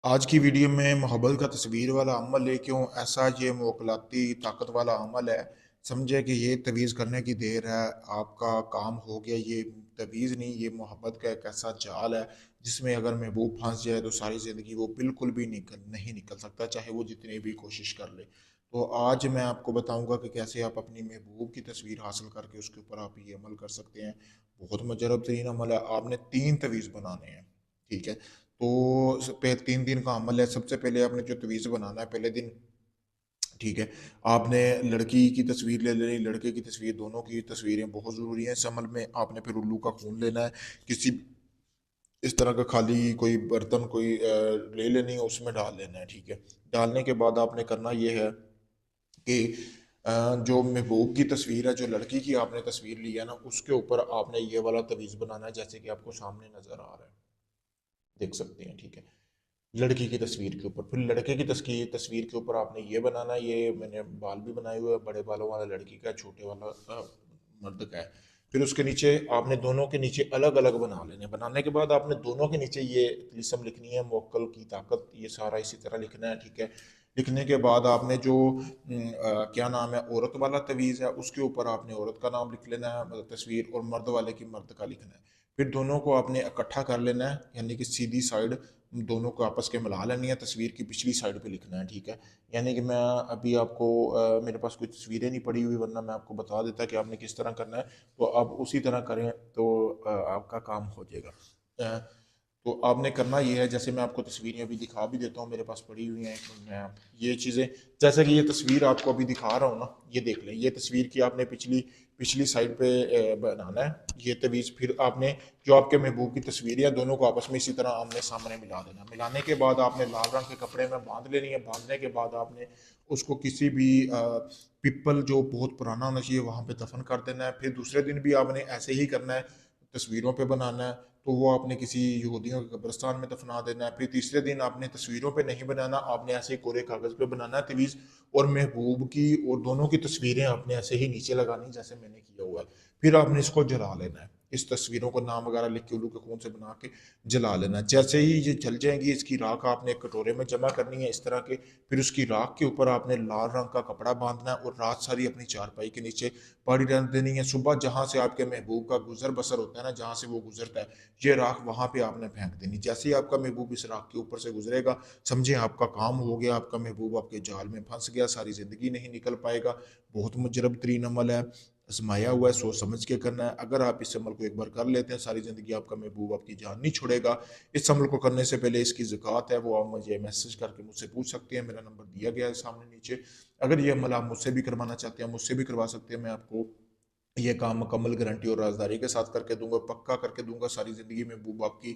आज की वीडियो में मोहब्बत का तस्वीर वाला अमल है। क्यों ऐसा ये मोकलाती ताकत वाला अमल है। समझे कि ये तवीज़ करने की देर है, आपका काम हो गया। ये तवीज़ नहीं, ये मोहब्बत का एक ऐसा जाल है जिसमें अगर महबूब फंस जाए तो सारी ज़िंदगी वो बिल्कुल भी नहीं निकल सकता, चाहे वो जितनी भी कोशिश कर ले। तो आज मैं आपको बताऊंगा कि कैसे आप अपनी महबूब की तस्वीर हासिल करके उसके ऊपर आप ये अमल कर सकते हैं। बहुत मुजरब तरीन अमल है। आपने 3 तवीज़ बनाने हैं, ठीक है। तो 3 दिन का अमल है। सबसे पहले आपने जो तवीज़ बनाना है पहले दिन, ठीक है, आपने लड़की की तस्वीर ले लेनी, लड़के की तस्वीर, दोनों की तस्वीरें बहुत ज़रूरी हैं इस अमल में। आपने फिर उल्लू का खून लेना है, किसी इस तरह का खाली कोई बर्तन कोई ले लेनी है, उसमें डाल लेना है, ठीक है। डालने के बाद आपने करना ये है कि जो महबूब की तस्वीर है, जो लड़की की आपने तस्वीर ली है ना, उसके ऊपर आपने ये वाला तवीज़ बनाना है जैसे कि आपको सामने नज़र आ रहा है, देख सकते हैं, ठीक है। लड़की की तस्वीर के ऊपर, फिर लड़के की तस्वीर तस्वीर के ऊपर आपने ये बनाना है। ये मैंने बाल भी बनाए हुए हैं, बड़े बालों वाला लड़की का है, छोटे वाला मर्द का है। फिर उसके नीचे आपने दोनों के नीचे अलग अलग बना लेने। बनाने के बाद आपने दोनों के नीचे ये तिलिस्म लिखनी है, मोक्कल की ताकत, ये सारा इसी तरह लिखना है, ठीक है। लिखने के बाद आपने जो क्या नाम है, औरत वाला तवीज़ है, उसके ऊपर आपने औरत का नाम लिख लेना है, मतलब तस्वीर, और मर्द वाले की मर्द का लिखना है। फिर दोनों को आपने इकट्ठा कर लेना है, यानी कि सीधी साइड दोनों को आपस के मिला लेनी है, तस्वीर की पिछली साइड पे लिखना है, ठीक है। यानी कि मैं अभी आपको मेरे पास कोई तस्वीरें नहीं पड़ी हुई, वरना मैं आपको बता देता कि आपने किस तरह करना है। तो आप उसी तरह करें तो आपका काम हो जाएगा। तो आपने करना ये है, जैसे मैं आपको तस्वीरें अभी दिखा भी देता हूँ, मेरे पास पड़ी हुई हैं। मैं ये चीज़ें, जैसे कि ये तस्वीर आपको अभी दिखा रहा हूँ ना, ये देख लें। ये तस्वीर की आपने पिछली पिछली साइड पे बनाना है ये तवीज़। फिर आपने जो आपके महबूब की तस्वीर है, दोनों को आपस में इसी तरह आमने सामने मिला देना। मिलाने के बाद आपने लाल रंग के कपड़े में बांध लेनी है। बांधने के बाद आपने उसको किसी भी पिपल जो बहुत पुराना होना चाहिए वहाँ पे दफन कर देना है। फिर दूसरे दिन भी आपने ऐसे ही करना है, तस्वीरों पे बनाना है, तो वो आपने किसी यहूदियों के कब्रिस्तान में दफना देना है। फिर तीसरे दिन आपने तस्वीरों पे नहीं बनाना, आपने ऐसे ही कोरे कागज़ पे बनाना है तवीज़, और महबूब की और दोनों की तस्वीरें आपने ऐसे ही नीचे लगानी जैसे मैंने किया हुआ है। फिर आपने इसको जला लेना है, इस तस्वीरों को नाम वगैरह लिख के उल्लू के खून से बना के जला लेना है। जैसे ही ये जल जाएंगी, इसकी राख आपने एक कटोरे में जमा करनी है इस तरह के। फिर उसकी राख के ऊपर आपने लाल रंग का कपड़ा बांधना है और रात सारी अपनी चारपाई के नीचे पड़ी रहने देनी है। सुबह जहाँ से आपके महबूब का गुजर बसर होता है ना, जहाँ से वो गुजरता है, ये राख वहाँ पे आपने फेंक देनी। जैसे ही आपका महबूब इस राख के ऊपर से गुजरेगा, समझे आपका काम हो गया, आपका महबूब आपके जाल में फंस गया, सारी ज़िंदगी नहीं निकल पाएगा। बहुत मुजरब तरीन अमल है, आजमाया हुआ है, सोच समझ के करना है। अगर आप इस अमल को एक बार कर लेते हैं, सारी ज़िंदगी आपका महबूब आपकी जान नहीं छोड़ेगा। इस अमल को करने से पहले इसकी ज़कात है, वो आप मुझे मैसेज करके मुझसे पूछ सकते हैं। मेरा नंबर दिया गया है सामने नीचे। अगर ये अमल आप मुझसे भी करवाना चाहते हैं, मुझसे भी करवा सकते हैं। मैं आपको ये काम मुकम्मल गारंटी और राजदारी के साथ करके दूंगा, पक्का करके दूंगा। सारी ज़िंदगी में महबूब आपकी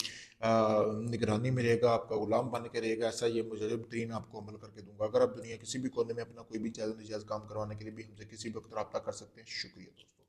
निगरानी में रहेगा, आपका गुलाम बन के रहेगा। ऐसा ये मुजरब तीन आपको अमल करके दूंगा। अगर आप दुनिया किसी भी कोने में अपना कोई भी जायज़ नजायज़ काम करवाने के लिए भी हमसे किसी वक्त रब्ता कर सकते हैं। शुक्रिया दोस्तों।